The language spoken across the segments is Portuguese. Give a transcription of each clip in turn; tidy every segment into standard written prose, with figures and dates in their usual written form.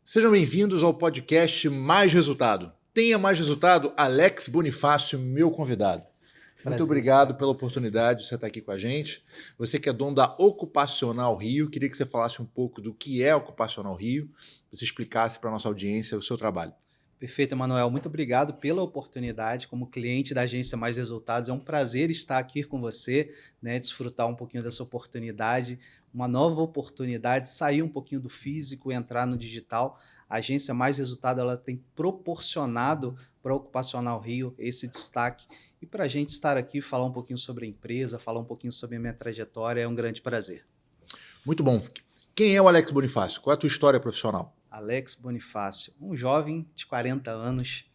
Sejam bem-vindos ao podcast Mais Resultado. Tenha mais resultado, Alex Bonifácio, meu convidado. Muito obrigado pela oportunidade de você estar aqui com a gente. Você que é dono da Ocupacional Rio, queria que você falasse um pouco do que é a Ocupacional Rio, você explicasse para a nossa audiência o seu trabalho. Perfeito, Emanuel. Muito obrigado pela oportunidade. Como cliente da Agência Mais Resultados, é um prazer estar aqui com você, né, desfrutar um pouquinho dessa oportunidade, uma nova oportunidade, sair um pouquinho do físico e entrar no digital. A Agência Mais Resultado ela tem proporcionado para a Ocupacional Rio esse destaque. E para a gente estar aqui, falar um pouquinho sobre a empresa, falar um pouquinho sobre a minha trajetória, é um grande prazer. Muito bom. Quem é o Alex Bonifácio? Qual é a tua história profissional? Alex Bonifácio, um jovem de 40 anos,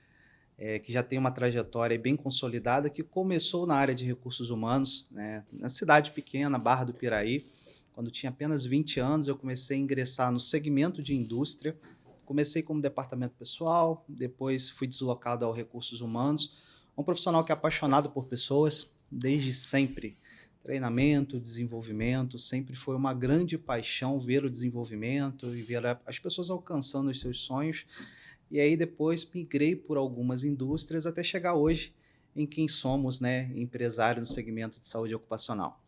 que já tem uma trajetória bem consolidada, que começou na área de recursos humanos, né, na cidade pequena, Barra do Piraí. Quando tinha apenas 20 anos, eu comecei a ingressar no segmento de indústria. Comecei como departamento pessoal, depois fui deslocado ao recursos humanos. Um profissional que é apaixonado por pessoas desde sempre. Treinamento, desenvolvimento, sempre foi uma grande paixão ver o desenvolvimento e ver as pessoas alcançando os seus sonhos. E aí depois migrei por algumas indústrias até chegar hoje em quem somos, né, empresário no segmento de saúde ocupacional.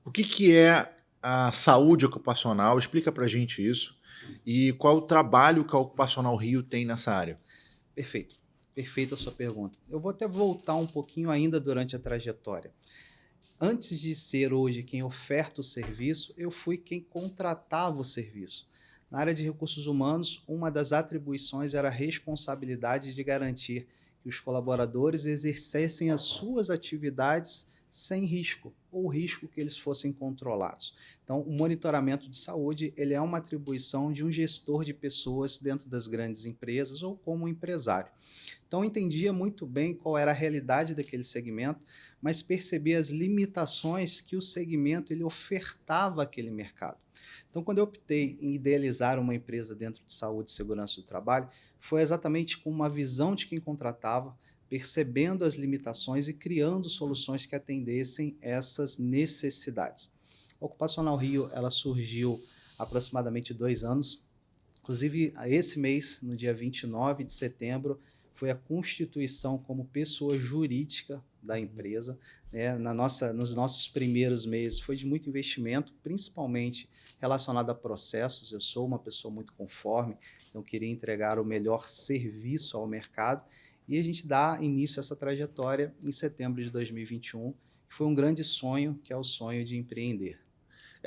O que é a saúde ocupacional? Explica para a gente isso. E qual é o trabalho que a Ocupacional Rio tem nessa área? Perfeito, perfeita a sua pergunta. Eu vou até voltar um pouquinho ainda durante a trajetória. Antes de ser hoje quem oferta o serviço, eu fui quem contratava o serviço. Na área de recursos humanos, uma das atribuições era a responsabilidade de garantir que os colaboradores exercessem as suas atividades sem risco, ou risco que eles fossem controlados. Então, o monitoramento de saúde ele é uma atribuição de um gestor de pessoas dentro das grandes empresas ou como empresário. Então, eu entendia muito bem qual era a realidade daquele segmento, mas percebia as limitações que o segmento ele ofertava àquele mercado. Então, quando eu optei em idealizar uma empresa dentro de saúde e segurança do trabalho, foi exatamente com uma visão de quem contratava, percebendo as limitações e criando soluções que atendessem essas necessidades. A Ocupacional Rio ela surgiu há aproximadamente 2 anos. Inclusive, esse mês, no dia 29 de setembro, foi a constituição como pessoa jurídica da empresa. Né? Nos nossos primeiros meses foi de muito investimento, principalmente relacionado a processos. Eu sou uma pessoa muito conforme, então queria entregar o melhor serviço ao mercado. E a gente dá início a essa trajetória em setembro de 2021, que foi um grande sonho, que é o sonho de empreender.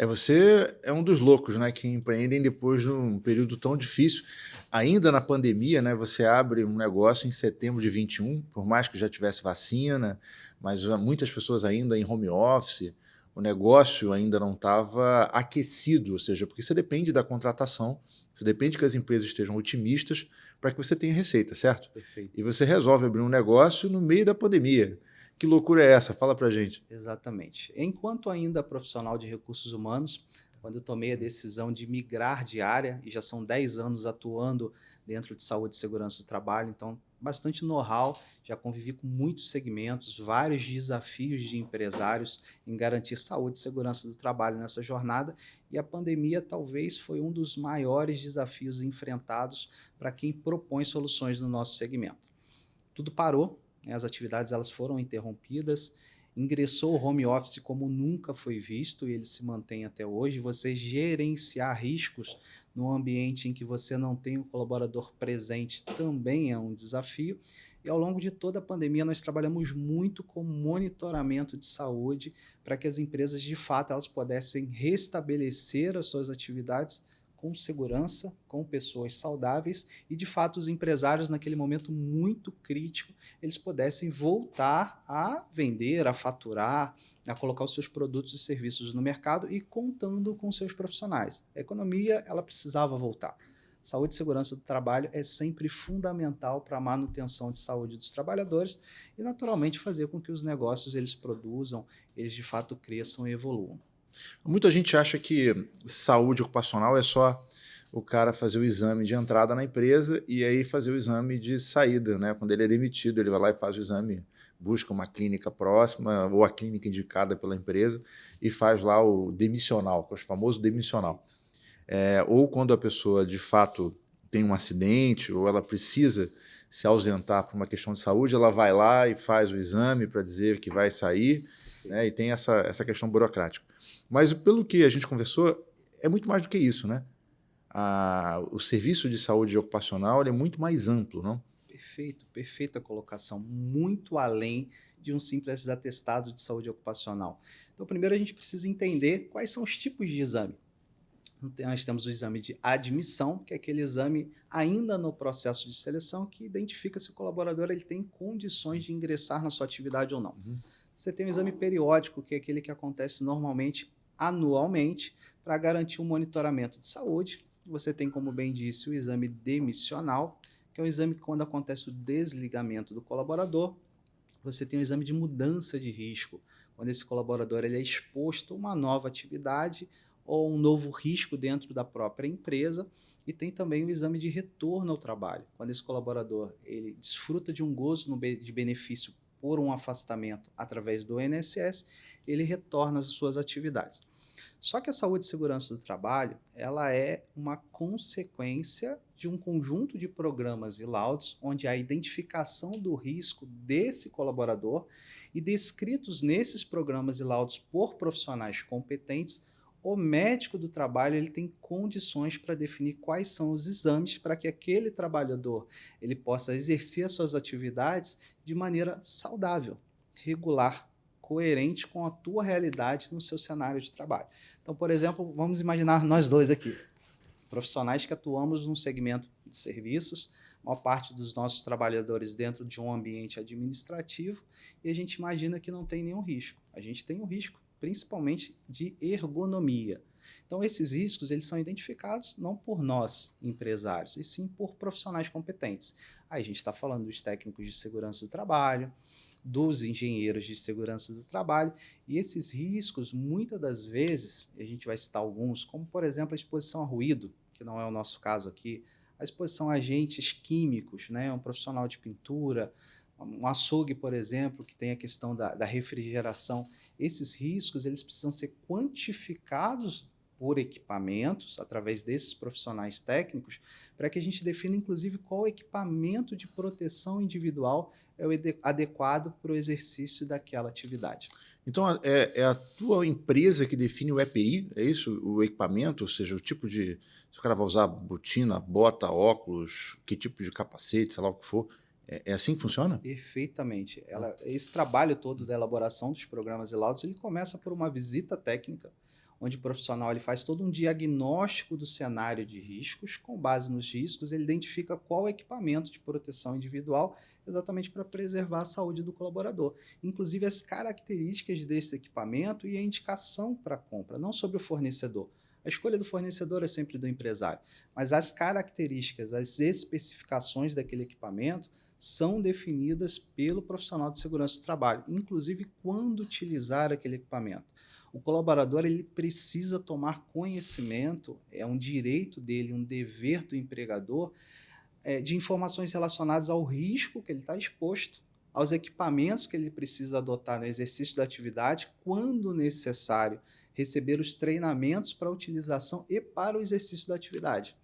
Você é um dos loucos, né, que empreendem depois de um período tão difícil. Ainda na pandemia, né, você abre um negócio em setembro de 21, por mais que já tivesse vacina, mas muitas pessoas ainda em home office, o negócio ainda não estava aquecido, ou seja, porque você depende da contratação, você depende que as empresas estejam otimistas para que você tenha receita, certo? Perfeito. E você resolve abrir um negócio no meio da pandemia. Que loucura é essa? Fala pra gente. Exatamente. Enquanto ainda profissional de recursos humanos, quando eu tomei a decisão de migrar de área, e já são 10 anos atuando dentro de saúde e segurança do trabalho, então bastante know-how, já convivi com muitos segmentos, vários desafios de empresários em garantir saúde e segurança do trabalho nessa jornada, e a pandemia talvez foi um dos maiores desafios enfrentados para quem propõe soluções no nosso segmento. Tudo parou, né, as atividades elas foram interrompidas, ingressou o home office como nunca foi visto e ele se mantém até hoje. Você gerenciar riscos no ambiente em que você não tem o colaborador presente também é um desafio. E ao longo de toda a pandemia nós trabalhamos muito com monitoramento de saúde para que as empresas de fato elas pudessem restabelecer as suas atividades com segurança, com pessoas saudáveis e, de fato, os empresários, naquele momento muito crítico, eles pudessem voltar a vender, a faturar, a colocar os seus produtos e serviços no mercado e contando com seus profissionais. A economia, ela precisava voltar. Saúde e segurança do trabalho é sempre fundamental para a manutenção de saúde dos trabalhadores e, naturalmente, fazer com que os negócios eles produzam, eles de fato cresçam e evoluam. Muita gente acha que saúde ocupacional é só o cara fazer o exame de entrada na empresa e aí fazer o exame de saída, né? Quando ele é demitido, ele vai lá e faz o exame, busca uma clínica próxima ou a clínica indicada pela empresa e faz lá o demissional, que é o famoso demissional. Ou quando a pessoa, de fato, tem um acidente ou ela precisa se ausentar por uma questão de saúde, ela vai lá e faz o exame para dizer que vai sair, né? E tem essa questão burocrática. Mas pelo que a gente conversou, é muito mais do que isso, né? O serviço de saúde ocupacional ele é muito mais amplo, não? Perfeito, perfeita colocação. Muito além de um simples atestado de saúde ocupacional. Então, primeiro a gente precisa entender quais são os tipos de exame. Nós temos o exame de admissão, que é aquele exame ainda no processo de seleção que identifica se o colaborador ele tem condições de ingressar na sua atividade ou não. Você tem o exame periódico, que é aquele que acontece normalmente anualmente para garantir um monitoramento de saúde. Você tem, como bem disse, o exame demissional, que é o exame que quando acontece o desligamento do colaborador. Você tem o exame de mudança de risco, quando esse colaborador ele é exposto a uma nova atividade ou um novo risco dentro da própria empresa. E tem também o exame de retorno ao trabalho, quando esse colaborador ele desfruta de um gozo de benefício por um afastamento através do INSS, ele retorna às suas atividades. Só que a saúde e segurança do trabalho, ela é uma consequência de um conjunto de programas e laudos onde a identificação do risco desse colaborador e descritos nesses programas e laudos por profissionais competentes, o médico do trabalho ele tem condições para definir quais são os exames para que aquele trabalhador ele possa exercer as suas atividades de maneira saudável, regular, coerente com a tua realidade no seu cenário de trabalho. Então, por exemplo, vamos imaginar nós dois aqui, profissionais que atuamos num segmento de serviços, a maior parte dos nossos trabalhadores dentro de um ambiente administrativo, e a gente imagina que não tem nenhum risco. A gente tem um risco, principalmente de ergonomia. Então, esses riscos eles são identificados não por nós, empresários, e sim por profissionais competentes. Aí a gente está falando dos técnicos de segurança do trabalho, dos engenheiros de segurança do trabalho, e esses riscos, muitas das vezes, a gente vai citar alguns, como, por exemplo, a exposição a ruído, que não é o nosso caso aqui, a exposição a agentes químicos, né? Um profissional de pintura, um açougue, por exemplo, que tem a questão da refrigeração. Esses riscos eles precisam ser quantificados por equipamentos, através desses profissionais técnicos, para que a gente defina, inclusive, qual equipamento de proteção individual é o adequado para o exercício daquela atividade. Então, é a tua empresa que define o EPI, é isso? O equipamento, ou seja, o tipo de... Se o cara vai usar botina, bota, óculos, que tipo de capacete, sei lá o que for, é assim que funciona? Perfeitamente. Esse trabalho todo da elaboração dos programas e laudos, ele começa por uma visita técnica, onde o profissional ele faz todo um diagnóstico do cenário de riscos. Com base nos riscos, ele identifica qual equipamento de proteção individual exatamente para preservar a saúde do colaborador. Inclusive as características desse equipamento e a indicação para a compra, não sobre o fornecedor. A escolha do fornecedor é sempre do empresário, mas as características, as especificações daquele equipamento são definidas pelo profissional de segurança do trabalho, inclusive quando utilizar aquele equipamento. O colaborador ele precisa tomar conhecimento, é um direito dele, um dever do empregador, de informações relacionadas ao risco que ele está exposto, aos equipamentos que ele precisa adotar no exercício da atividade, quando necessário, receber os treinamentos para a utilização e para o exercício da atividade.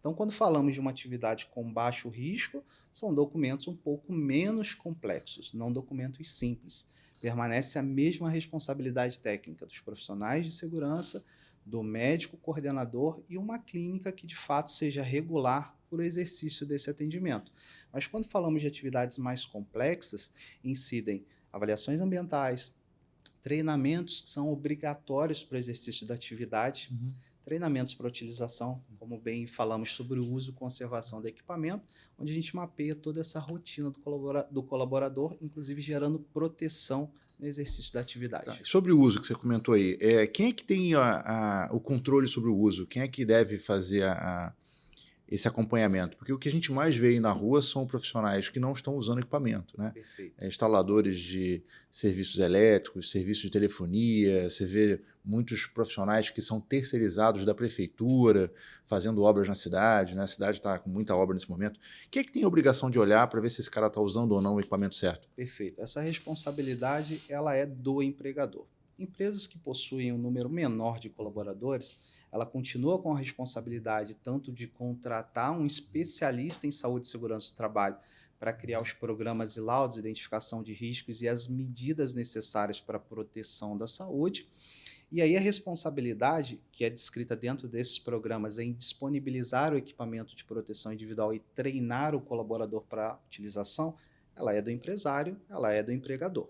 Então, quando falamos de uma atividade com baixo risco, são documentos um pouco menos complexos, não documentos simples. Permanece a mesma responsabilidade técnica dos profissionais de segurança, do médico coordenador e uma clínica que de fato seja regular para o exercício desse atendimento. Mas quando falamos de atividades mais complexas, incidem avaliações ambientais, treinamentos que são obrigatórios para o exercício da atividade, treinamentos para utilização, como bem falamos sobre o uso e conservação do equipamento, onde a gente mapeia toda essa rotina do colaborador, inclusive gerando proteção no exercício da atividade. Tá. Sobre o uso que você comentou aí, quem é que tem o controle sobre o uso? Quem é que deve fazer esse acompanhamento? Porque o que a gente mais vê aí na rua são profissionais que não estão usando equipamento, né? Perfeito. Instaladores de serviços elétricos, serviços de telefonia, você vê muitos profissionais que são terceirizados da prefeitura, fazendo obras na cidade, né? A cidade está com muita obra nesse momento. Quem é que tem a obrigação de olhar para ver se esse cara está usando ou não o equipamento certo? Perfeito. Essa responsabilidade ela é do empregador. Empresas que possuem um número menor de colaboradores, ela continua com a responsabilidade tanto de contratar um especialista em saúde e segurança do trabalho para criar os programas e laudos, identificação de riscos e as medidas necessárias para a proteção da saúde. E aí a responsabilidade, que é descrita dentro desses programas, em disponibilizar o equipamento de proteção individual e treinar o colaborador para a utilização, ela é do empresário, ela é do empregador.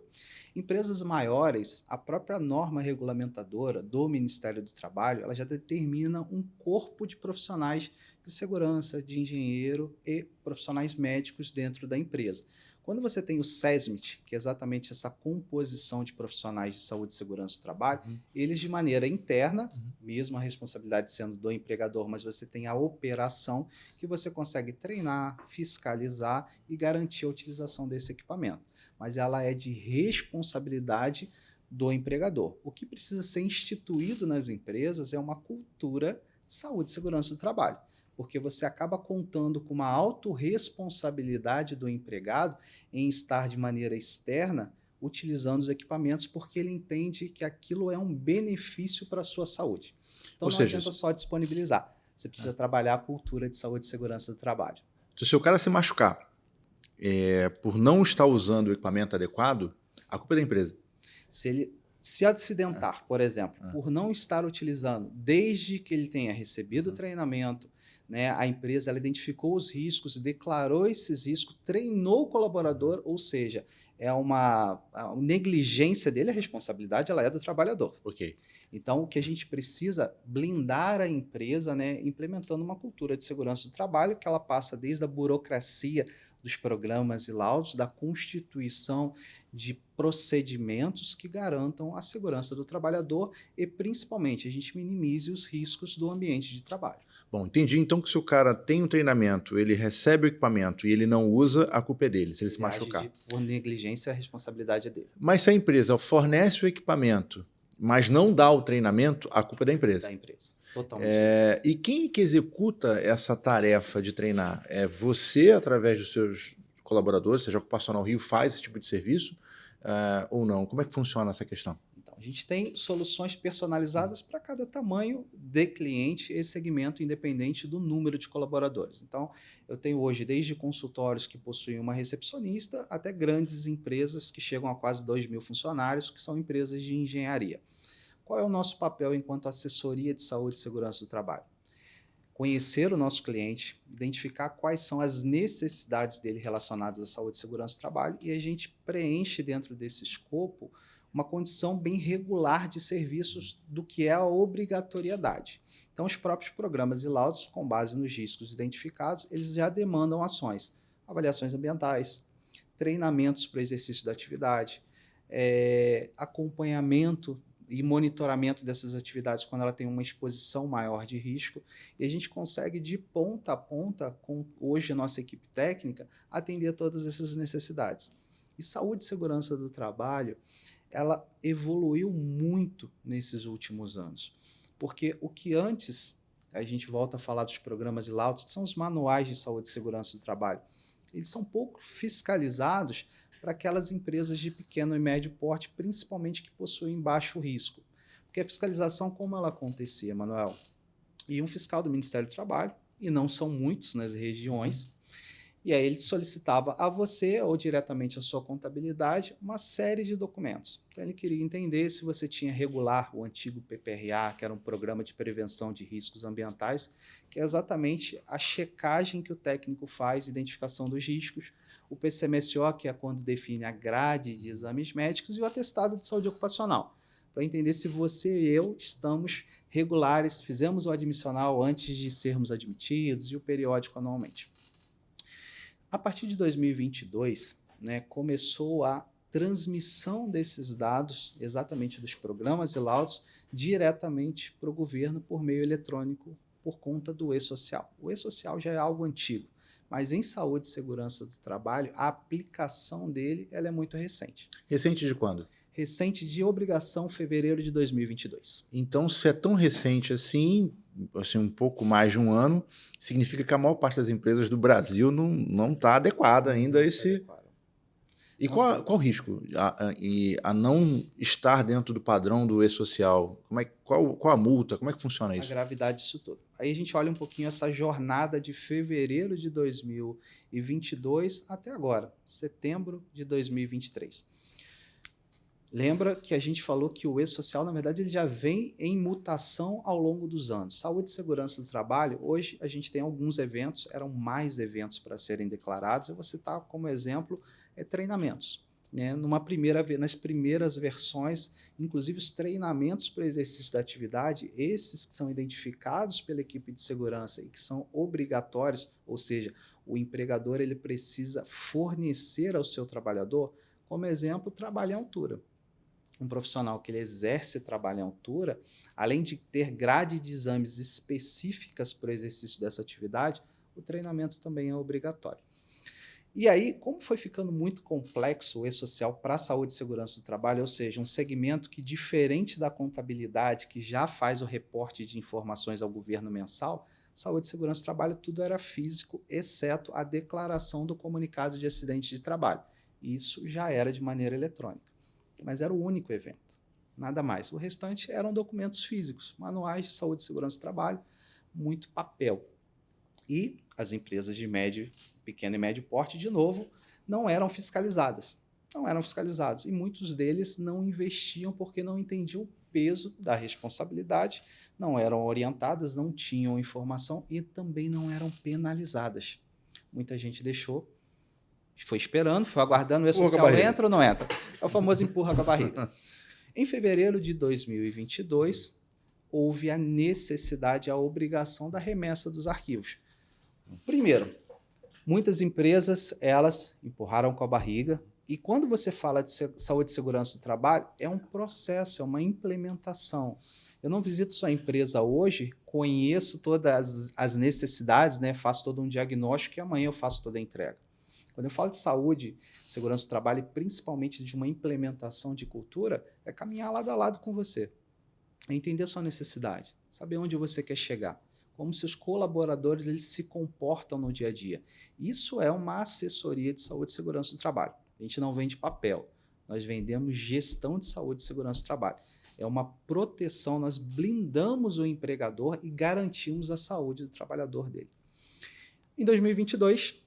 Empresas maiores, a própria norma regulamentadora do Ministério do Trabalho, ela já determina um corpo de profissionais de segurança, de engenheiro e profissionais médicos dentro da empresa. Quando você tem o SESMIT, que é exatamente essa composição de profissionais de saúde e segurança do trabalho, eles de maneira interna, mesmo a responsabilidade sendo do empregador, mas você tem a operação que você consegue treinar, fiscalizar e garantir a utilização desse equipamento. Mas ela é de responsabilidade do empregador. O que precisa ser instituído nas empresas é uma cultura de saúde e segurança do trabalho, porque você acaba contando com uma autorresponsabilidade do empregado em estar de maneira externa utilizando os equipamentos, porque ele entende que aquilo é um benefício para a sua saúde. Então Ou não seja, adianta só disponibilizar, você precisa trabalhar a cultura de saúde e segurança do trabalho. se o cara se machucar por não estar usando o equipamento adequado, a culpa é da empresa. Se ele se acidentar, por exemplo, por não estar utilizando, desde que ele tenha recebido o treinamento, né, a empresa ela identificou os riscos, declarou esses riscos, treinou o colaborador, ou seja, é a negligência dele, a responsabilidade ela é do trabalhador. Ok. Então, o que a gente precisa blindar a empresa, né, implementando uma cultura de segurança do trabalho, que ela passa desde a burocracia dos programas e laudos, da constituição de procedimentos que garantam a segurança do trabalhador e, principalmente, a gente minimize os riscos do ambiente de trabalho. Bom, entendi então que se o cara tem um treinamento, ele recebe o equipamento e ele não usa, a culpa é dele, se ele se machucar. Por negligência, a responsabilidade é dele. Mas se a empresa fornece o equipamento, mas não dá o treinamento, a culpa é da empresa. Da empresa. Totalmente. E quem que executa essa tarefa de treinar? É você, através dos seus colaboradores, seja Ocupacional Rio, faz esse tipo de serviço ou não? Como é que funciona essa questão? Então, a gente tem soluções personalizadas para cada tamanho de cliente e segmento, independente do número de colaboradores. Então, eu tenho hoje desde consultórios que possuem uma recepcionista até grandes empresas que chegam a quase 2.000 funcionários, que são empresas de engenharia. Qual é o nosso papel enquanto assessoria de saúde e segurança do trabalho? Conhecer o nosso cliente, identificar quais são as necessidades dele relacionadas à saúde e segurança do trabalho e a gente preenche dentro desse escopo uma condição bem regular de serviços do que é a obrigatoriedade. Então, os próprios programas e laudos, com base nos riscos identificados, eles já demandam ações, avaliações ambientais, treinamentos para exercício da atividade, acompanhamento e monitoramento dessas atividades quando ela tem uma exposição maior de risco, e a gente consegue de ponta a ponta, com hoje a nossa equipe técnica, atender todas essas necessidades. E saúde e segurança do trabalho, ela evoluiu muito nesses últimos anos, porque o que antes, a gente volta a falar dos programas e laudos, que são os manuais de saúde e segurança do trabalho, eles são pouco fiscalizados para aquelas empresas de pequeno e médio porte, principalmente que possuem baixo risco. Porque a fiscalização, como ela acontecia, Manuel? E um fiscal do Ministério do Trabalho, e não são muitos nas regiões, e aí ele solicitava a você, ou diretamente à sua contabilidade, uma série de documentos. Então ele queria entender se você tinha regular o antigo PPRA, que era um programa de prevenção de riscos ambientais, que é exatamente a checagem que o técnico faz, identificação dos riscos, o PCMSO, que é quando define a grade de exames médicos, e o atestado de saúde ocupacional, para entender se você e eu estamos regulares, fizemos o admissional antes de sermos admitidos e o periódico anualmente. A partir de 2022, né, começou a transmissão desses dados, exatamente dos programas e laudos, diretamente para o governo por meio eletrônico, por conta do e-social. O e-social já é algo antigo, mas em saúde e segurança do trabalho, a aplicação dele ela é muito recente. Recente de quando? Recente de obrigação, fevereiro de 2022. Então, se é tão recente assim um pouco mais de um ano, significa que a maior parte das empresas do Brasil não está adequada ainda a esse... E qual o risco a não estar dentro do padrão do e-social? Qual a multa? Como é que funciona A isso? gravidade disso tudo. Aí a gente olha um pouquinho essa jornada de fevereiro de 2022 até agora, setembro de 2023. Lembra que a gente falou que o e-social, na verdade, ele já vem em mutação ao longo dos anos. Saúde e segurança do trabalho, hoje a gente tem alguns eventos, eram mais eventos para serem declarados. Eu vou citar como exemplo treinamentos. Né? Nas primeiras versões, inclusive os treinamentos para o exercício da atividade, esses que são identificados pela equipe de segurança e que são obrigatórios, ou seja, o empregador ele precisa fornecer ao seu trabalhador, como exemplo, trabalho em altura. Um profissional que ele exerce trabalho em altura, além de ter grade de exames específicas para o exercício dessa atividade, o treinamento também é obrigatório. E aí, como foi ficando muito complexo o e-social para a saúde e segurança do trabalho, ou seja, um segmento que, diferente da contabilidade, que já faz o reporte de informações ao governo mensal, saúde e segurança do trabalho, tudo era físico, exceto a declaração do comunicado de acidente de trabalho. Isso já era de maneira eletrônica, mas era o único evento, nada mais. O restante eram documentos físicos, manuais de saúde e segurança do trabalho, muito papel. E as empresas de pequeno e médio porte, de novo, não eram fiscalizadas. Não eram fiscalizados. E muitos deles não investiam porque não entendiam o peso da responsabilidade, não eram orientadas, não tinham informação e também não eram penalizadas. Muita gente deixou, foi esperando, foi aguardando, o e-social entra ou não entra? É o famoso empurra com a barriga. Em fevereiro de 2022, houve a necessidade, a obrigação da remessa dos arquivos. Primeiro, muitas empresas, elas empurraram com a barriga, e quando você fala de saúde e segurança do trabalho, é um processo, é uma implementação. Eu não visito sua empresa hoje, conheço todas as necessidades, né? Faço todo um diagnóstico e amanhã eu faço toda a entrega. Quando eu falo de saúde, segurança do trabalho e principalmente de uma implementação de cultura, é caminhar lado a lado com você, é entender a sua necessidade, saber onde você quer chegar, como seus colaboradores eles se comportam no dia a dia. Isso é uma assessoria de saúde e segurança do trabalho. A gente não vende papel, nós vendemos gestão de saúde e segurança do trabalho. É uma proteção, nós blindamos o empregador e garantimos a saúde do trabalhador dele. Em 2022,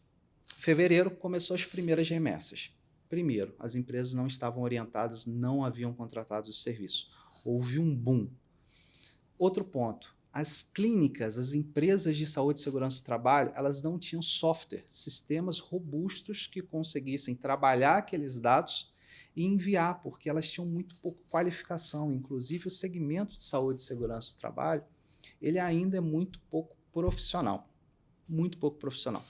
fevereiro, começou as primeiras remessas. Primeiro, as empresas não estavam orientadas, não haviam contratado o serviço. Houve um boom. Outro ponto, as clínicas, as empresas de saúde e segurança do trabalho, elas não tinham software, sistemas robustos que conseguissem trabalhar aqueles dados e enviar, porque elas tinham muito pouca qualificação. Inclusive, o segmento de saúde e segurança do trabalho, ele ainda é muito pouco profissional. Muito pouco profissional.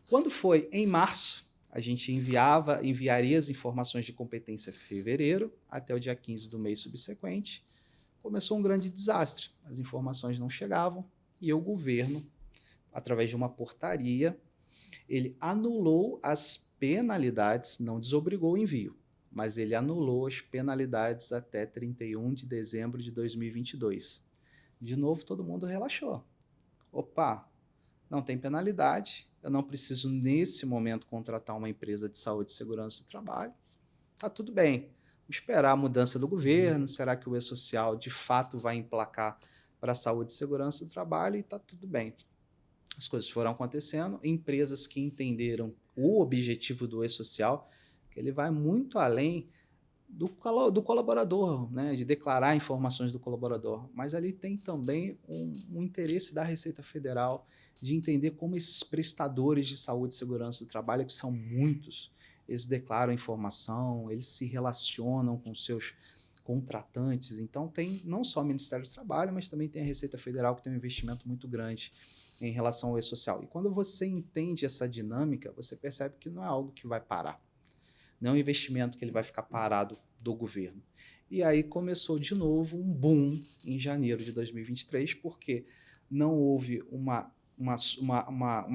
Quando foi em março, a gente enviaria as informações de competência em fevereiro, até o dia 15 do mês subsequente. Começou um grande desastre. As informações não chegavam e o governo, através de uma portaria, ele anulou as penalidades, não desobrigou o envio, mas ele anulou as penalidades até 31 de dezembro de 2022. De novo, todo mundo relaxou. Opa, não tem penalidade, eu não preciso nesse momento contratar uma empresa de saúde e segurança do trabalho, tá tudo bem. Vamos esperar a mudança do governo, será que o e-social de fato vai emplacar para a saúde e segurança do trabalho e tá tudo bem. As coisas foram acontecendo, empresas que entenderam o objetivo do e-social, que ele vai muito além do colaborador, né, de declarar informações do colaborador, mas ali tem também um interesse da Receita Federal de entender como esses prestadores de saúde e segurança do trabalho, que são muitos, eles declaram informação, eles se relacionam com seus contratantes. Então tem não só o Ministério do Trabalho, mas também tem a Receita Federal, que tem um investimento muito grande em relação ao e-social. E quando você entende essa dinâmica, você percebe que não é algo que vai parar. Não é um investimento que ele vai ficar parado do governo. E aí começou de novo um boom em janeiro de 2023, porque não houve uma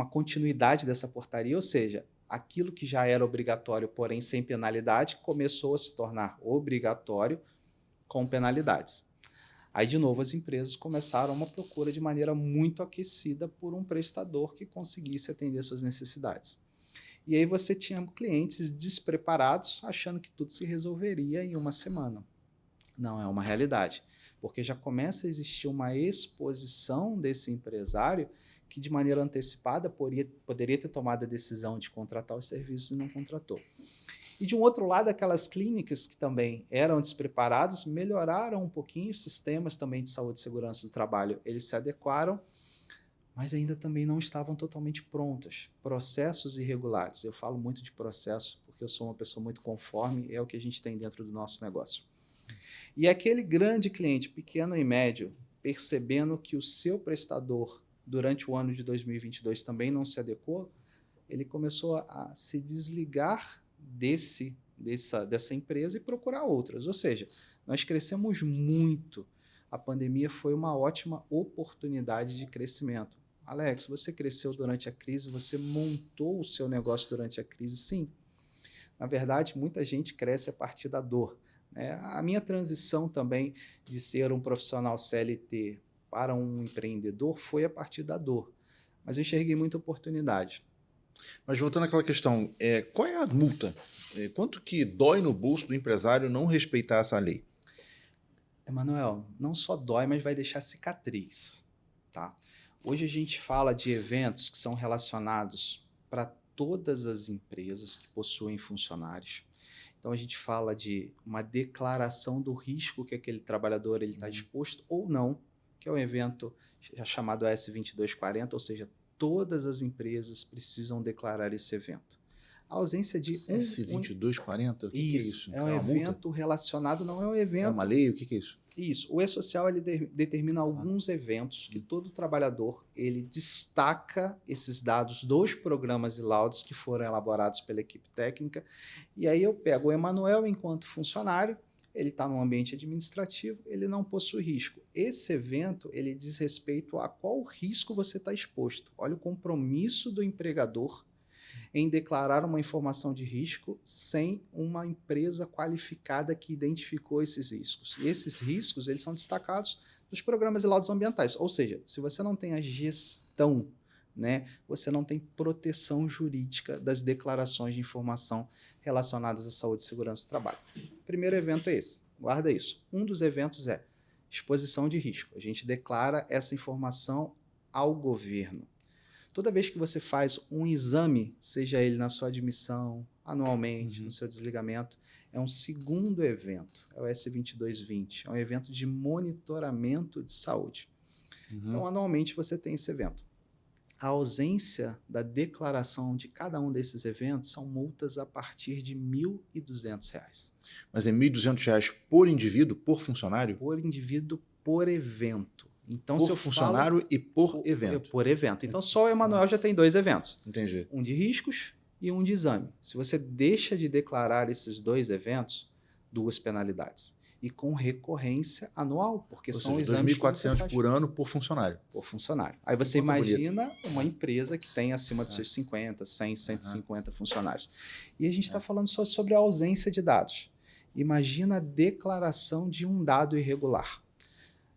continuidade dessa portaria, ou seja, aquilo que já era obrigatório, porém sem penalidade, começou a se tornar obrigatório com penalidades. Aí, de novo, as empresas começaram uma procura de maneira muito aquecida por um prestador que conseguisse atender suas necessidades. E aí você tinha clientes despreparados, achando que tudo se resolveria em uma semana. Não é uma realidade, porque já começa a existir uma exposição desse empresário que de maneira antecipada poderia ter tomado a decisão de contratar os serviços e não contratou. E de um outro lado, aquelas clínicas que também eram despreparadas melhoraram um pouquinho os sistemas também de saúde e segurança do trabalho. Eles se adequaram, mas ainda também não estavam totalmente prontas. Processos irregulares. Eu falo muito de processo porque eu sou uma pessoa muito conforme, é o que a gente tem dentro do nosso negócio. E aquele grande cliente, pequeno e médio, percebendo que o seu prestador, durante o ano de 2022, também não se adequou, ele começou a se desligar dessa empresa e procurar outras. Ou seja, nós crescemos muito. A pandemia foi uma ótima oportunidade de crescimento. Alex, você cresceu durante a crise, você montou o seu negócio durante a crise? Sim. Na verdade, muita gente cresce a partir da dor. A minha transição também de ser um profissional CLT para um empreendedor foi a partir da dor. Mas eu enxerguei muita oportunidade. Mas voltando àquela questão, qual é a multa? Quanto que dói no bolso do empresário não respeitar essa lei? Emanuel, não só dói, mas vai deixar cicatriz. Tá? Hoje a gente fala de eventos que são relacionados para todas as empresas que possuem funcionários. Então a gente fala de uma declaração do risco que aquele trabalhador está exposto ou não, que é um evento chamado S2240, ou seja, todas as empresas precisam declarar esse evento. A ausência de S2240, o que é isso? É um evento relacionado, não é um evento... É uma lei? O que é isso? Isso. O E-Social ele determina alguns eventos que todo trabalhador ele destaca esses dados dos programas e laudos que foram elaborados pela equipe técnica. E aí eu pego o Emanuel enquanto funcionário, ele está no ambiente administrativo, ele não possui risco. Esse evento ele diz respeito a qual risco você está exposto. Olha o compromisso do empregador em declarar uma informação de risco sem uma empresa qualificada que identificou esses riscos. E esses riscos eles são destacados nos programas e laudos ambientais. Ou seja, se você não tem a gestão, você não tem proteção jurídica das declarações de informação relacionadas à saúde e segurança do trabalho. O primeiro evento é esse, guarda isso. Um dos eventos é exposição de risco. A gente declara essa informação ao governo. Toda vez que você faz um exame, seja ele na sua admissão, anualmente, no seu desligamento, é um segundo evento, é o S2220, é um evento de monitoramento de saúde. Então, anualmente você tem esse evento. A ausência da declaração de cada um desses eventos são multas a partir de R$ 1.200. Mas é R$ 1.200 por indivíduo, por funcionário? Por indivíduo, por evento. Então, por funcionário e por evento. Por evento. Então, só o Emanuel já tem 2 eventos. Entendi. Um de riscos e um de exame. Se você deixa de declarar esses 2 eventos, 2 penalidades. E com recorrência anual, porque são exames R$ 2.400 por ano por funcionário. Por funcionário. Aí você imagina uma empresa que tem acima de seus 50, 100, 150 funcionários. E a gente está falando só sobre a ausência de dados. Imagina a declaração de um dado irregular.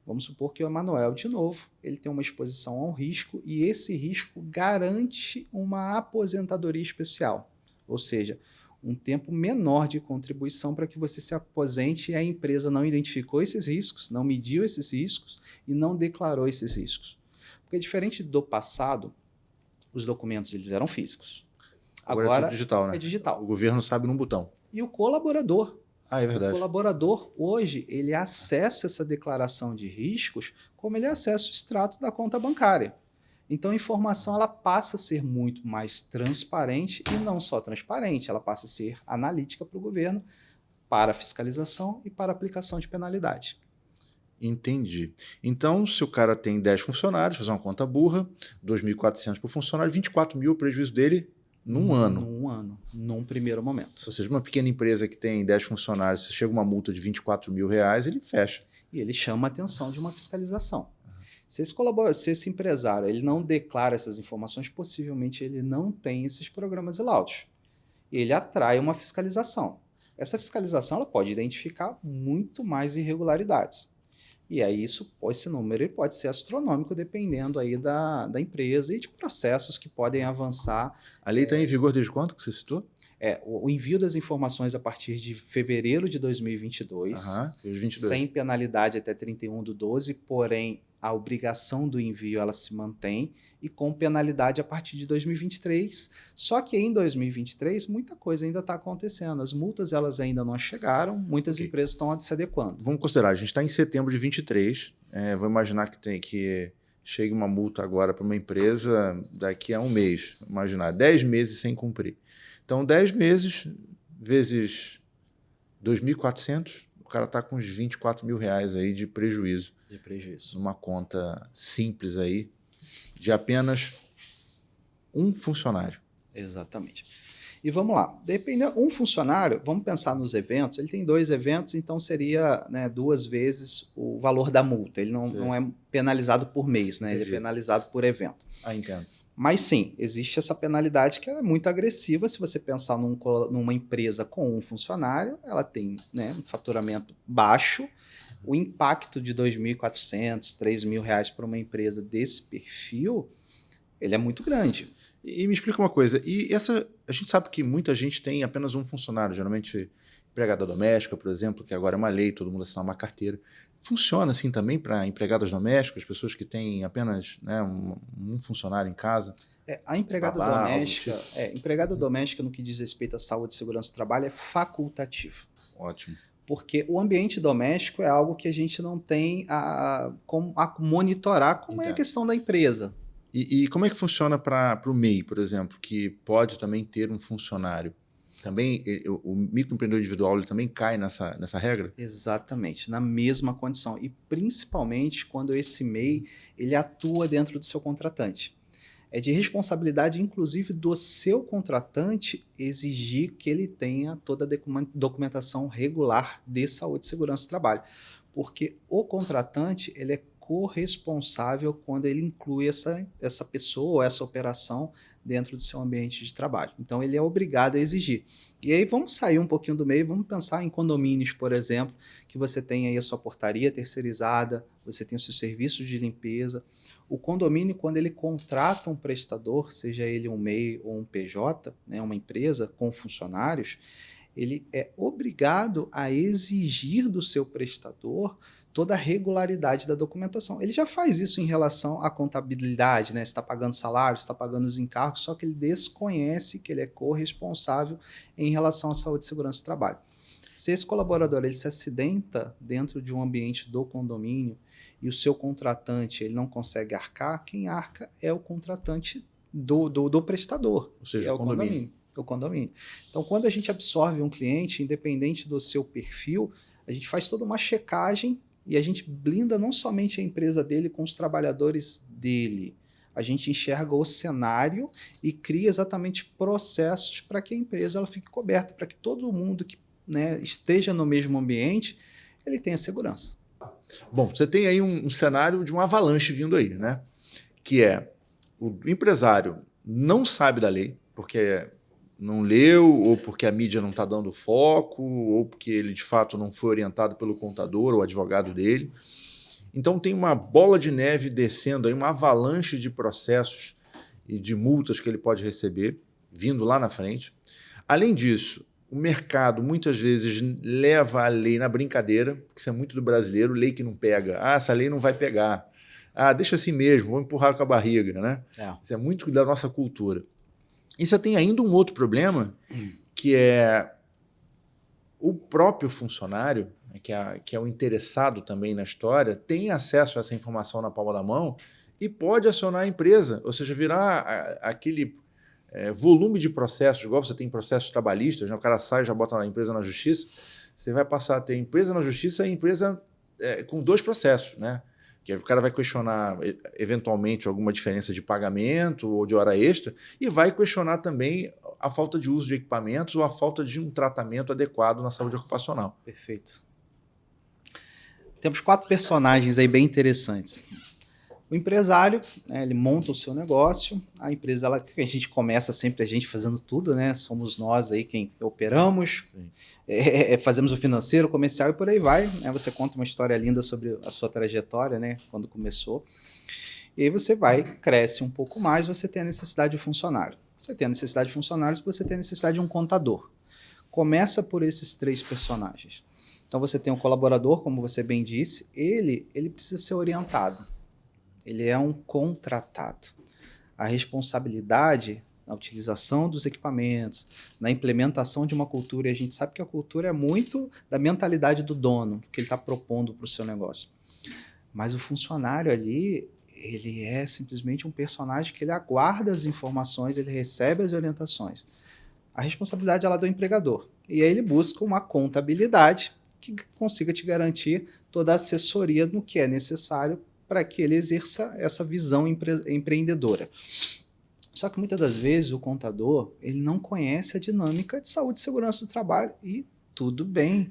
Vamos supor que o Emanuel, de novo, ele tem uma exposição a um risco e esse risco garante uma aposentadoria especial, ou seja, um tempo menor de contribuição para que você se aposente e a empresa não identificou esses riscos, não mediu esses riscos e não declarou esses riscos. Porque diferente do passado, os documentos eles eram físicos. Agora é tudo digital, né? É digital. O governo sabe num botão. E o colaborador. É verdade. O colaborador, hoje, ele acessa essa declaração de riscos como ele acessa o extrato da conta bancária. Então, a informação ela passa a ser muito mais transparente e não só transparente, ela passa a ser analítica para o governo, para fiscalização e para aplicação de penalidade. Entendi. Então, se o cara tem 10 funcionários, fazer uma conta burra, 2.400 por funcionário, 24 mil o prejuízo dele num ano. Num ano, num primeiro momento. Ou seja, uma pequena empresa que tem 10 funcionários, se chega uma multa de R$ 24 mil, ele fecha. E ele chama a atenção de uma fiscalização. Se esse empresário ele não declara essas informações, possivelmente ele não tem esses programas e laudos. Ele atrai uma fiscalização. Essa fiscalização ela pode identificar muito mais irregularidades. E aí esse número ele pode ser astronômico dependendo aí da empresa e de processos que podem avançar. A lei está em vigor desde quando que você citou? O envio das informações a partir de fevereiro de 2022, Aham, 22. sem penalidade até 31/12, porém a obrigação do envio ela se mantém e com penalidade a partir de 2023. Só que em 2023 muita coisa ainda está acontecendo. As multas elas ainda não chegaram, muitas Ok. empresas estão se adequando. Vamos considerar, a gente está em setembro de 23. Vou imaginar que chegue uma multa agora para uma empresa daqui a um mês. Vou imaginar, 10 meses sem cumprir. Então, 10 meses vezes 2.400, o cara está com uns 24 mil reais aí de prejuízo. De prejuízo. Numa conta simples aí, de apenas um funcionário. Exatamente. E vamos lá, dependendo, um funcionário, vamos pensar nos eventos, ele tem 2 eventos, então seria, né, 2 vezes o valor da multa. Ele não é penalizado por mês, né? Ele é penalizado por evento. Entendo. Mas sim, existe essa penalidade que é muito agressiva. Se você pensar numa empresa com um funcionário, ela tem, né, um faturamento baixo. O impacto de R$ 2.400, R$ 3.000 para uma empresa desse perfil, ele é muito grande. E me explica uma coisa, a gente sabe que muita gente tem apenas um funcionário, geralmente empregada doméstica, por exemplo, que agora é uma lei, todo mundo assina uma carteira. Funciona assim também para empregadas domésticas, pessoas que têm apenas, né, um funcionário em casa? A empregada Babá, doméstica, empregada doméstica no que diz respeito à saúde, segurança do trabalho é facultativo. Ótimo. Porque o ambiente doméstico é algo que a gente não tem como monitorar, como é a questão da empresa. E como é que funciona para o MEI, por exemplo, que pode também ter um funcionário? Também o microempreendedor individual ele também cai nessa regra? Exatamente, na mesma condição. E principalmente quando esse MEI ele atua dentro do seu contratante. É de responsabilidade, inclusive, do seu contratante exigir que ele tenha toda a documentação regular de saúde e segurança do trabalho. Porque o contratante ele é corresponsável quando ele inclui essa pessoa, essa operação dentro do seu ambiente de trabalho. Então, ele é obrigado a exigir. E aí, vamos sair um pouquinho do meio, vamos pensar em condomínios, por exemplo, que você tem aí a sua portaria terceirizada, você tem o seu serviço de limpeza. O condomínio, quando ele contrata um prestador, seja ele um MEI ou um PJ, né, uma empresa com funcionários, ele é obrigado a exigir do seu prestador toda a regularidade da documentação. Ele já faz isso em relação à contabilidade, né? Está pagando salário, está pagando os encargos, só que ele desconhece que ele é corresponsável em relação à saúde e segurança do trabalho. Se esse colaborador ele se acidenta dentro de um ambiente do condomínio e o seu contratante ele não consegue arcar, quem arca é o contratante do prestador, ou seja, é o condomínio. Então, quando a gente absorve um cliente, independente do seu perfil, a gente faz toda uma checagem e a gente blinda não somente a empresa dele com os trabalhadores dele. A gente enxerga o cenário e cria exatamente processos para que a empresa ela fique coberta, para que todo mundo que, né, esteja no mesmo ambiente, ele tenha segurança. Bom, você tem aí um cenário de uma avalanche vindo aí, né? Que é o empresário não sabe da lei, porque não leu, ou porque a mídia não está dando foco, ou porque ele de fato não foi orientado pelo contador ou advogado dele. Então tem uma bola de neve descendo aí, uma avalanche de processos e de multas que ele pode receber, vindo lá na frente. Além disso, o mercado muitas vezes leva a lei na brincadeira, porque isso é muito do brasileiro, lei que não pega. Essa lei não vai pegar. Deixa assim mesmo, vou empurrar com a barriga, né? Isso é muito da nossa cultura. E você tem ainda um outro problema, que é o próprio funcionário, que é o interessado também na história, tem acesso a essa informação na palma da mão e pode acionar a empresa, ou seja, virar aquele volume de processos, igual você tem processos trabalhistas, né? O cara sai e já bota a empresa na justiça, você vai passar a ter empresa na justiça e empresa com 2 processos, né? Que o cara vai questionar, eventualmente, alguma diferença de pagamento ou de hora extra e vai questionar também a falta de uso de equipamentos ou a falta de um tratamento adequado na saúde ocupacional. Perfeito. Temos 4 personagens aí bem interessantes. O empresário, né, ele monta o seu negócio, a empresa, a gente começa sempre a gente fazendo tudo, né? Somos nós aí quem operamos, fazemos o financeiro, o comercial e por aí vai. Né? Você conta uma história linda sobre a sua trajetória, né? Quando começou. E aí você vai, cresce um pouco mais, você tem a necessidade de funcionário. Você tem a necessidade de funcionários, você tem a necessidade de um contador. Começa por esses 3 personagens. Então você tem um colaborador, como você bem disse, ele precisa ser orientado. Ele é um contratado. A responsabilidade na utilização dos equipamentos, na implementação de uma cultura, e a gente sabe que a cultura é muito da mentalidade do dono, que ele está propondo para o seu negócio. Mas o funcionário ali, ele é simplesmente um personagem que ele aguarda as informações, ele recebe as orientações. A responsabilidade é lá do empregador. E aí ele busca uma contabilidade que consiga te garantir toda a assessoria no que é necessário para que ele exerça essa visão empreendedora. Só que muitas das vezes o contador ele não conhece a dinâmica de saúde e segurança do trabalho e tudo bem,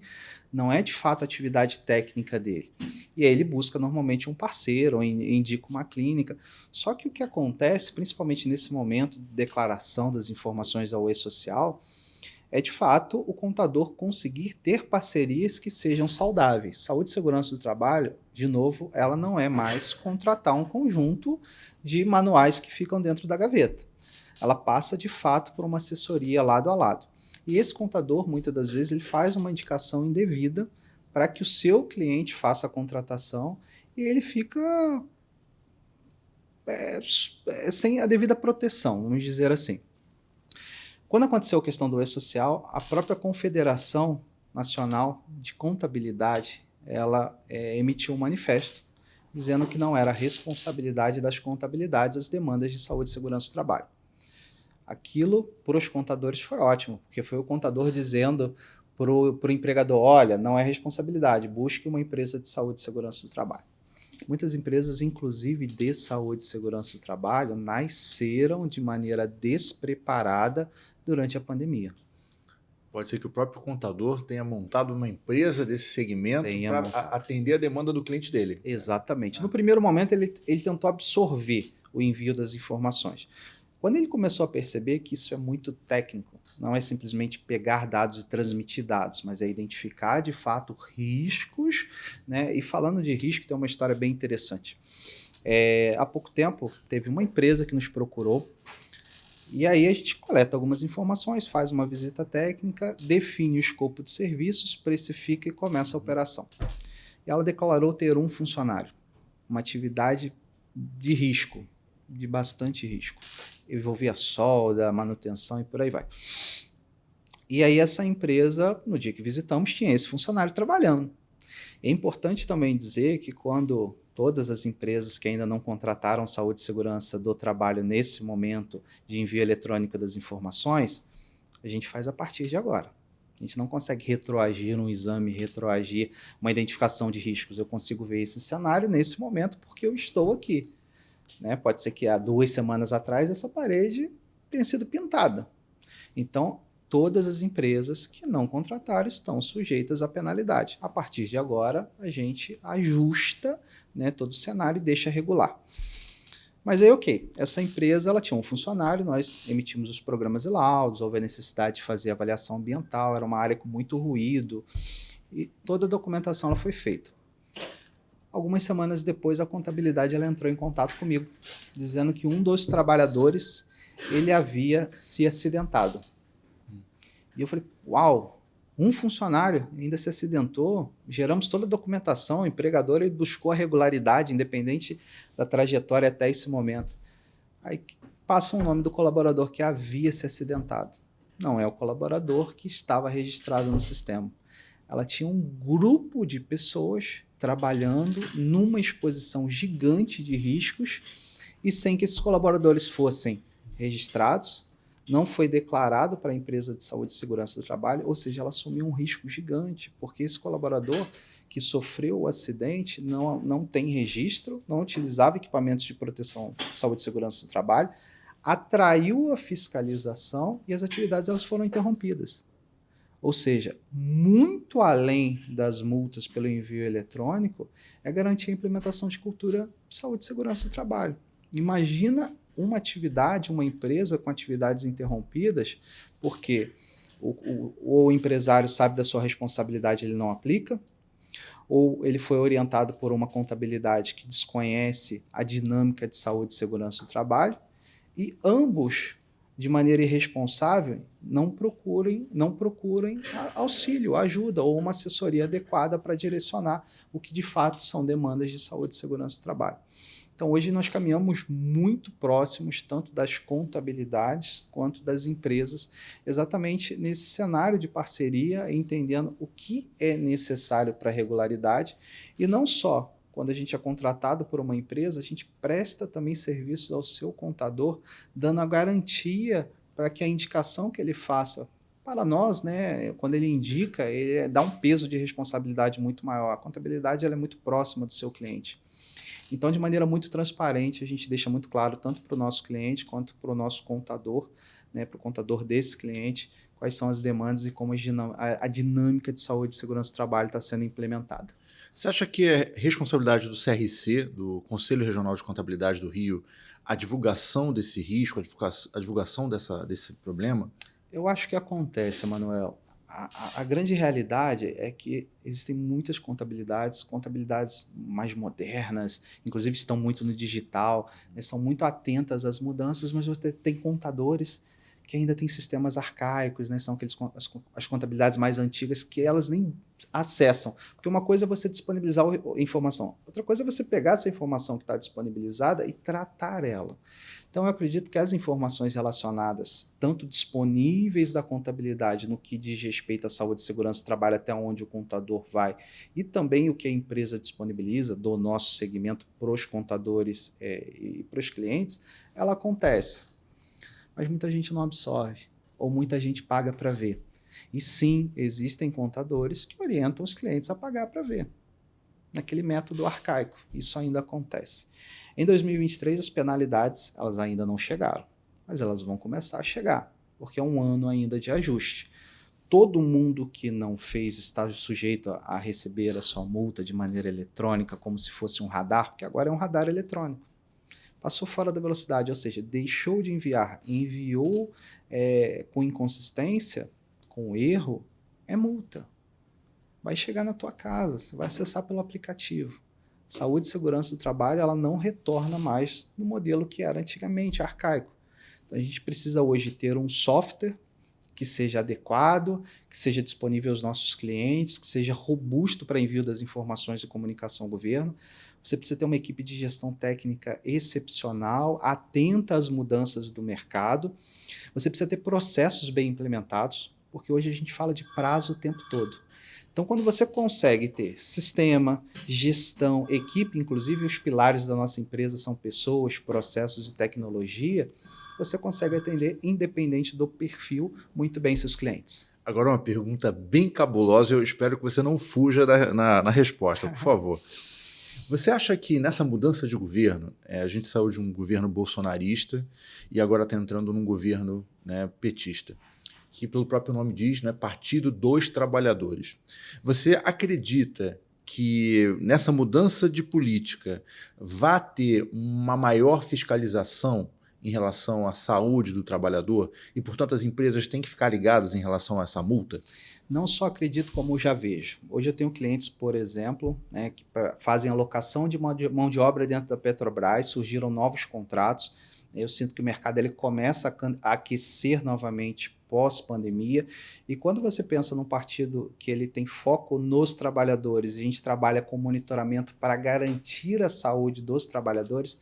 não é de fato a atividade técnica dele. E aí ele busca normalmente um parceiro, ou indica uma clínica. Só que o que acontece, principalmente nesse momento de declaração das informações ao e-social, é de fato o contador conseguir ter parcerias que sejam saudáveis. Saúde e segurança do trabalho, de novo, ela não é mais contratar um conjunto de manuais que ficam dentro da gaveta. Ela passa de fato por uma assessoria lado a lado. E esse contador, muitas das vezes, ele faz uma indicação indevida para que o seu cliente faça a contratação e ele fica sem a devida proteção, vamos dizer assim. Quando aconteceu a questão do e-social, a própria Confederação Nacional de Contabilidade, ela emitiu um manifesto dizendo que não era responsabilidade das contabilidades as demandas de saúde e segurança do trabalho. Aquilo, para os contadores, foi ótimo, porque foi o contador dizendo para o empregador, olha, não é responsabilidade, busque uma empresa de saúde e segurança do trabalho. Muitas empresas, inclusive de saúde e segurança do trabalho, nasceram de maneira despreparada durante a pandemia. Pode ser que o próprio contador tenha montado uma empresa desse segmento para atender a demanda do cliente dele. Exatamente. No primeiro momento, ele tentou absorver o envio das informações. Quando ele começou a perceber que isso é muito técnico, não é simplesmente pegar dados e transmitir dados, mas é identificar de fato riscos, né? E falando de risco, tem uma história bem interessante. Há pouco tempo, teve uma empresa que nos procurou, e aí a gente coleta algumas informações, faz uma visita técnica, define o escopo de serviços, precifica e começa a operação. E ela declarou ter um funcionário, uma atividade de risco, de bastante risco. Envolvia solda, manutenção e por aí vai. E aí essa empresa, no dia que visitamos, tinha esse funcionário trabalhando. É importante também dizer que quando todas as empresas que ainda não contrataram saúde e segurança do trabalho nesse momento de envio eletrônico das informações, a gente faz a partir de agora. A gente não consegue retroagir um exame, retroagir uma identificação de riscos. Eu consigo ver esse cenário nesse momento porque eu estou aqui. Né? Pode ser que há 2 semanas atrás essa parede tenha sido pintada. Então, todas as empresas que não contrataram estão sujeitas à penalidade. A partir de agora, a gente ajusta, né, todo o cenário e deixa regular. Mas aí, ok, essa empresa ela tinha um funcionário, nós emitimos os programas e laudos, houve a necessidade de fazer avaliação ambiental, era uma área com muito ruído, e toda a documentação ela foi feita. Algumas semanas depois, a contabilidade ela entrou em contato comigo, dizendo que um dos trabalhadores ele havia se acidentado. E eu falei, uau, um funcionário ainda se acidentou, geramos toda a documentação, o empregador ele buscou a regularidade, independente da trajetória até esse momento. Aí passa o nome do colaborador que havia se acidentado. Não é o colaborador que estava registrado no sistema. Ela tinha um grupo de pessoas trabalhando numa exposição gigante de riscos e sem que esses colaboradores fossem registrados, não foi declarado para a empresa de saúde e segurança do trabalho, ou seja, ela assumiu um risco gigante, porque esse colaborador que sofreu o acidente não tem registro, não utilizava equipamentos de proteção de saúde e segurança do trabalho, atraiu a fiscalização e as atividades elas foram interrompidas. Ou seja, muito além das multas pelo envio eletrônico, é garantir a implementação de cultura de saúde e segurança do trabalho. Imagina uma atividade, uma empresa com atividades interrompidas, porque o empresário sabe da sua responsabilidade, ele não aplica, ou ele foi orientado por uma contabilidade que desconhece a dinâmica de saúde e segurança do trabalho, e ambos, de maneira irresponsável, não procurem auxílio, ajuda ou uma assessoria adequada para direcionar o que de fato são demandas de saúde e segurança do trabalho. Então, hoje nós caminhamos muito próximos tanto das contabilidades quanto das empresas, exatamente nesse cenário de parceria, entendendo o que é necessário para a regularidade e não só. Quando a gente é contratado por uma empresa, a gente presta também serviços ao seu contador, dando a garantia para que a indicação que ele faça para nós, né, quando ele indica, ele dá um peso de responsabilidade muito maior. A contabilidade ela é muito próxima do seu cliente. Então, de maneira muito transparente, a gente deixa muito claro, tanto para o nosso cliente quanto para o nosso contador, né, para o contador desse cliente, quais são as demandas e como a dinâmica de saúde e segurança do trabalho está sendo implementada. Você acha que é responsabilidade do CRC, do Conselho Regional de Contabilidade do Rio, a divulgação desse risco, a divulgação desse problema? Eu acho que acontece, Manuel. A grande realidade é que existem muitas contabilidades mais modernas, inclusive estão muito no digital, né, são muito atentas às mudanças, mas você tem contadores que ainda têm sistemas arcaicos, né, são as contabilidades mais antigas que elas nem acessam. Porque uma coisa é você disponibilizar a informação, outra coisa é você pegar essa informação que está disponibilizada e tratar ela. Então, eu acredito que as informações relacionadas, tanto disponíveis da contabilidade no que diz respeito à saúde e segurança do trabalho, até onde o contador vai, e também o que a empresa disponibiliza do nosso segmento para os contadores e para os clientes, ela acontece. Mas muita gente não absorve, ou muita gente paga para ver. E sim, existem contadores que orientam os clientes a pagar para ver, naquele método arcaico. Isso ainda acontece. Em 2023, as penalidades elas ainda não chegaram, mas elas vão começar a chegar, porque é um ano ainda de ajuste. Todo mundo que não fez está sujeito a receber a sua multa de maneira eletrônica, como se fosse um radar, porque agora é um radar eletrônico. Passou fora da velocidade, ou seja, deixou de enviar, enviou com inconsistência, com erro, é multa. Vai chegar na tua casa, você vai acessar pelo aplicativo. Saúde e segurança do trabalho, ela não retorna mais no modelo que era antigamente, arcaico. Então, a gente precisa hoje ter um software que seja adequado, que seja disponível aos nossos clientes, que seja robusto para envio das informações e comunicação ao governo. Você precisa ter uma equipe de gestão técnica excepcional, atenta às mudanças do mercado. Você precisa ter processos bem implementados, porque hoje a gente fala de prazo o tempo todo. Então, quando você consegue ter sistema, gestão, equipe, inclusive os pilares da nossa empresa são pessoas, processos e tecnologia, você consegue atender, independente do perfil, muito bem seus clientes. Agora uma pergunta bem cabulosa, eu espero que você não fuja na resposta, por favor. Você acha que nessa mudança de governo, a gente saiu de um governo bolsonarista e agora está entrando num governo, né, petista, que pelo próprio nome diz, né, Partido dos Trabalhadores. Você acredita que nessa mudança de política vai ter uma maior fiscalização em relação à saúde do trabalhador e, portanto, as empresas têm que ficar ligadas em relação a essa multa? Não só acredito, como já vejo. Hoje eu tenho clientes, por exemplo, né, que fazem alocação de mão de obra dentro da Petrobras, surgiram novos contratos. Eu sinto que o mercado ele começa a aquecer novamente pós-pandemia, e quando você pensa num partido que ele tem foco nos trabalhadores, a gente trabalha com monitoramento para garantir a saúde dos trabalhadores,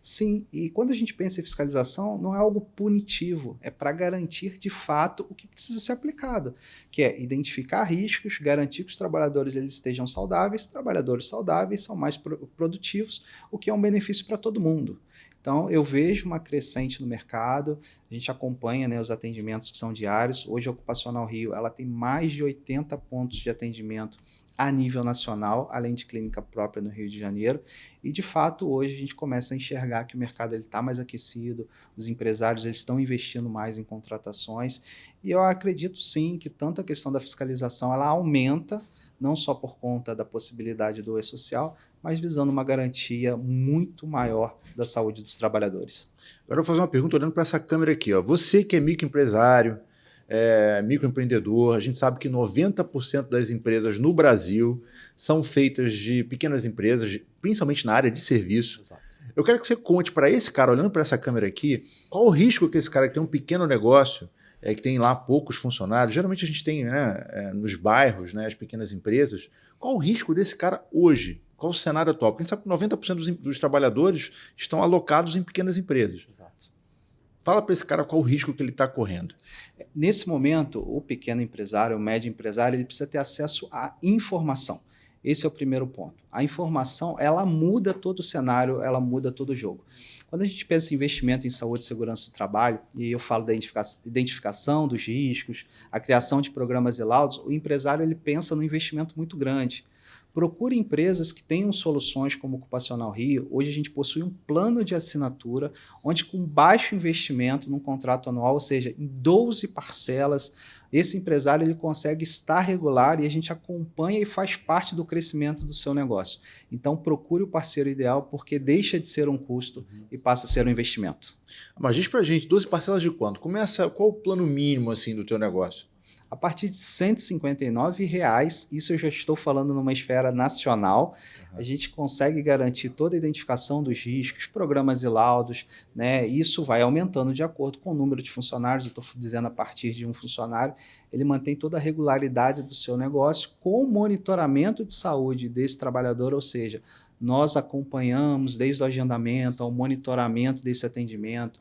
sim, e quando a gente pensa em fiscalização, não é algo punitivo, é para garantir de fato o que precisa ser aplicado, que é identificar riscos, garantir que os trabalhadores eles estejam saudáveis, trabalhadores saudáveis são mais produtivos, o que é um benefício para todo mundo. Então, eu vejo uma crescente no mercado, a gente acompanha, né, os atendimentos que são diários. Hoje, a Ocupacional Rio ela tem mais de 80 pontos de atendimento a nível nacional, além de clínica própria no Rio de Janeiro. E, de fato, hoje a gente começa a enxergar que o mercado está mais aquecido, os empresários eles estão investindo mais em contratações. E eu acredito, sim, que tanto a questão da fiscalização ela aumenta, não só por conta da possibilidade do e-social, mas visando uma garantia muito maior da saúde dos trabalhadores. Agora eu vou fazer uma pergunta olhando para essa câmera aqui. Ó. Você que é microempresário, microempreendedor, a gente sabe que 90% das empresas no Brasil são feitas de pequenas empresas, principalmente na área de serviço. Exato. Eu quero que você conte para esse cara, olhando para essa câmera aqui, qual o risco que esse cara que tem um pequeno negócio, que tem lá poucos funcionários, geralmente a gente tem, né, nos bairros, né, as pequenas empresas, qual o risco desse cara hoje? Qual o cenário atual? Porque a gente sabe que 90% dos trabalhadores estão alocados em pequenas empresas. Exato. Fala para esse cara qual o risco que ele está correndo. Nesse momento, o pequeno empresário, o médio empresário, ele precisa ter acesso à informação. Esse é o primeiro ponto. A informação, ela muda todo o cenário, ela muda todo o jogo. Quando a gente pensa em investimento em saúde e segurança do trabalho, e eu falo da identificação dos riscos, a criação de programas e laudos, o empresário ele pensa num investimento muito grande. Procure empresas que tenham soluções como o Ocupacional Rio. Hoje a gente possui um plano de assinatura, onde com baixo investimento num contrato anual, ou seja, em 12 parcelas, esse empresário ele consegue estar regular e a gente acompanha e faz parte do crescimento do seu negócio. Então procure o parceiro ideal porque deixa de ser um custo e passa a ser um investimento. Mas diz pra gente, 12 parcelas de quanto? Qual o plano mínimo assim, do teu negócio? A partir de R$ 159, isso eu já estou falando numa esfera nacional, a gente consegue garantir toda a identificação dos riscos, programas e laudos, né? Isso vai aumentando de acordo com o número de funcionários, eu estou dizendo a partir de um funcionário, ele mantém toda a regularidade do seu negócio com o monitoramento de saúde desse trabalhador, ou seja, nós acompanhamos desde o agendamento ao monitoramento desse atendimento,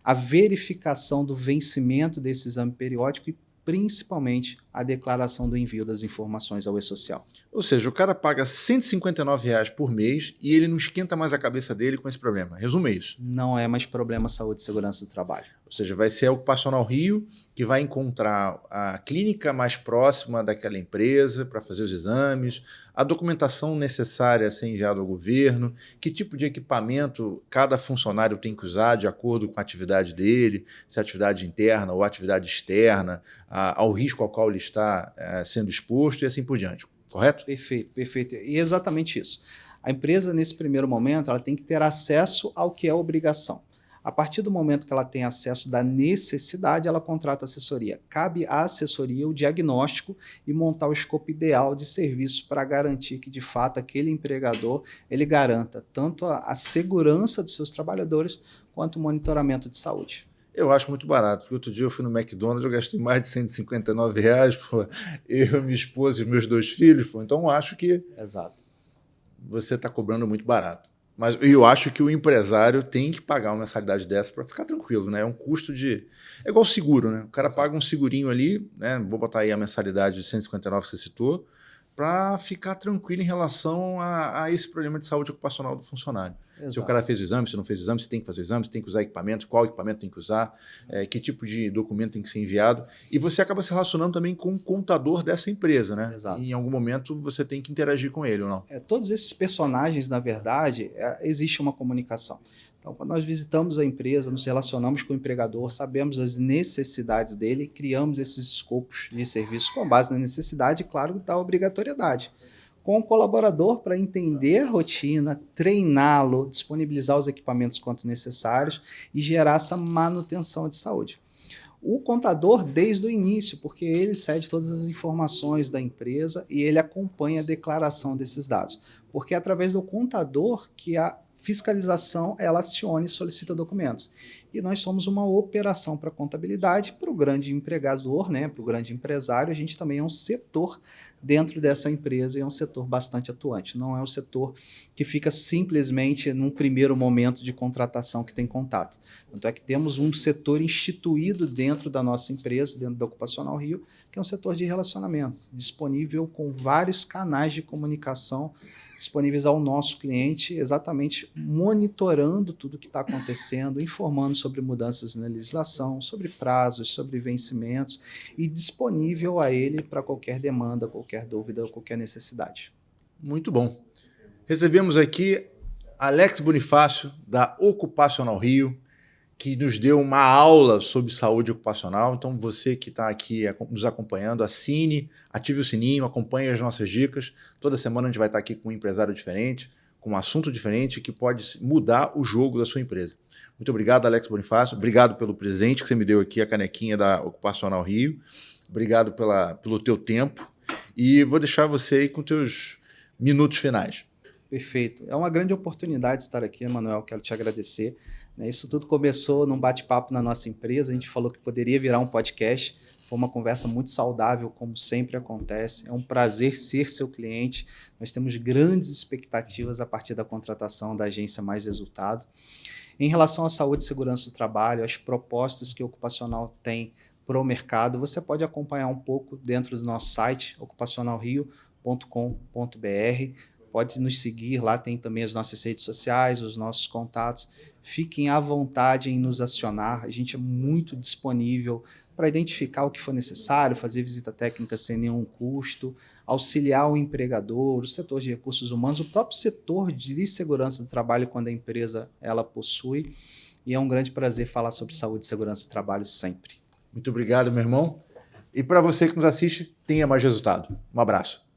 a verificação do vencimento desse exame periódico e principalmente a declaração do envio das informações ao e-social. Ou seja, o cara paga R$ 159 por mês e ele não esquenta mais a cabeça dele com esse problema. Resume isso. Não é mais problema saúde e segurança do trabalho. Ou seja, vai ser a Ocupacional Rio que vai encontrar a clínica mais próxima daquela empresa para fazer os exames, a documentação necessária a ser enviada ao governo, que tipo de equipamento cada funcionário tem que usar de acordo com a atividade dele, se é atividade interna ou atividade externa, ao risco ao qual ele está sendo exposto e assim por diante. Correto? Perfeito, perfeito. E exatamente isso. A empresa, nesse primeiro momento, ela tem que ter acesso ao que é obrigação. A partir do momento que ela tem acesso da necessidade, ela contrata assessoria. Cabe à assessoria o diagnóstico e montar o escopo ideal de serviço para garantir que, de fato, aquele empregador ele garanta tanto a segurança dos seus trabalhadores quanto o monitoramento de saúde. Eu acho muito barato, porque outro dia eu fui no McDonald's, eu gastei mais de R$ 159, pô, eu, minha esposa e os meus 2 filhos, pô, então eu acho que Exato. você está cobrando muito barato. Mas eu acho que o empresário tem que pagar uma mensalidade dessa para ficar tranquilo, né? É um custo de... É igual seguro, né? O cara paga um segurinho ali, né? Vou botar aí a mensalidade de 159 que você citou, para ficar tranquilo em relação a esse problema de saúde ocupacional do funcionário. Exato. Se o cara fez o exame, se não fez o exame, se tem que fazer o exame, se tem que usar equipamento, qual equipamento tem que usar, que tipo de documento tem que ser enviado. E você acaba se relacionando também com o contador dessa empresa, né? Exato. E em algum momento você tem que interagir com ele, ou não? Todos esses personagens, na verdade, existe uma comunicação. Então, quando nós visitamos a empresa, nos relacionamos com o empregador, sabemos as necessidades dele, criamos esses escopos de serviço com base na necessidade e, claro, da obrigatoriedade. Com o colaborador para entender a rotina, treiná-lo, disponibilizar os equipamentos quanto necessários e gerar essa manutenção de saúde. O contador desde o início, porque ele cede todas as informações da empresa e ele acompanha a declaração desses dados. Porque é através do contador que a fiscalização ela aciona e solicita documentos. e nós somos uma operação para contabilidade, para o grande empregador, né, para o grande empresário, a gente também é um setor dentro dessa empresa e é um setor bastante atuante. Não é um setor que fica simplesmente num primeiro momento de contratação que tem contato. Tanto é que temos um setor instituído dentro da nossa empresa, dentro da Ocupacional Rio, que é um setor de relacionamento, disponível com vários canais de comunicação disponíveis ao nosso cliente, exatamente monitorando tudo o que está acontecendo, informando sobre mudanças na legislação, sobre prazos, sobre vencimentos e disponível a ele para qualquer demanda, qualquer dúvida ou qualquer necessidade. Muito bom. Recebemos aqui Alex Bonifácio, da Ocupacional Rio, que nos deu uma aula sobre saúde ocupacional. Então, você que está aqui nos acompanhando, assine, ative o sininho, acompanhe as nossas dicas. Toda semana a gente vai estar aqui com um empresário diferente, com um assunto diferente que pode mudar o jogo da sua empresa. Muito obrigado, Alex Bonifácio. Obrigado pelo presente que você me deu aqui, a canequinha da Ocupacional Rio. Obrigado pelo teu tempo. E vou deixar você aí com teus minutos finais. Perfeito. É uma grande oportunidade estar aqui, Emanuel. Quero te agradecer. Isso tudo começou num bate-papo na nossa empresa. A gente falou que poderia virar um podcast. Foi uma conversa muito saudável, como sempre acontece. É um prazer ser seu cliente. Nós temos grandes expectativas a partir da contratação da agência Mais Resultado. Em relação à saúde e segurança do trabalho, as propostas que a Ocupacional tem para o mercado, você pode acompanhar um pouco dentro do nosso site, ocupacionalrio.com.br. Pode nos seguir, lá tem também as nossas redes sociais, os nossos contatos. Fiquem à vontade em nos acionar, a gente é muito disponível para identificar o que for necessário, fazer visita técnica sem nenhum custo, auxiliar o empregador, o setor de recursos humanos, o próprio setor de segurança do trabalho quando a empresa ela possui. E é um grande prazer falar sobre saúde e segurança do trabalho sempre. Muito obrigado, meu irmão. E para você que nos assiste, tenha mais resultado. Um abraço.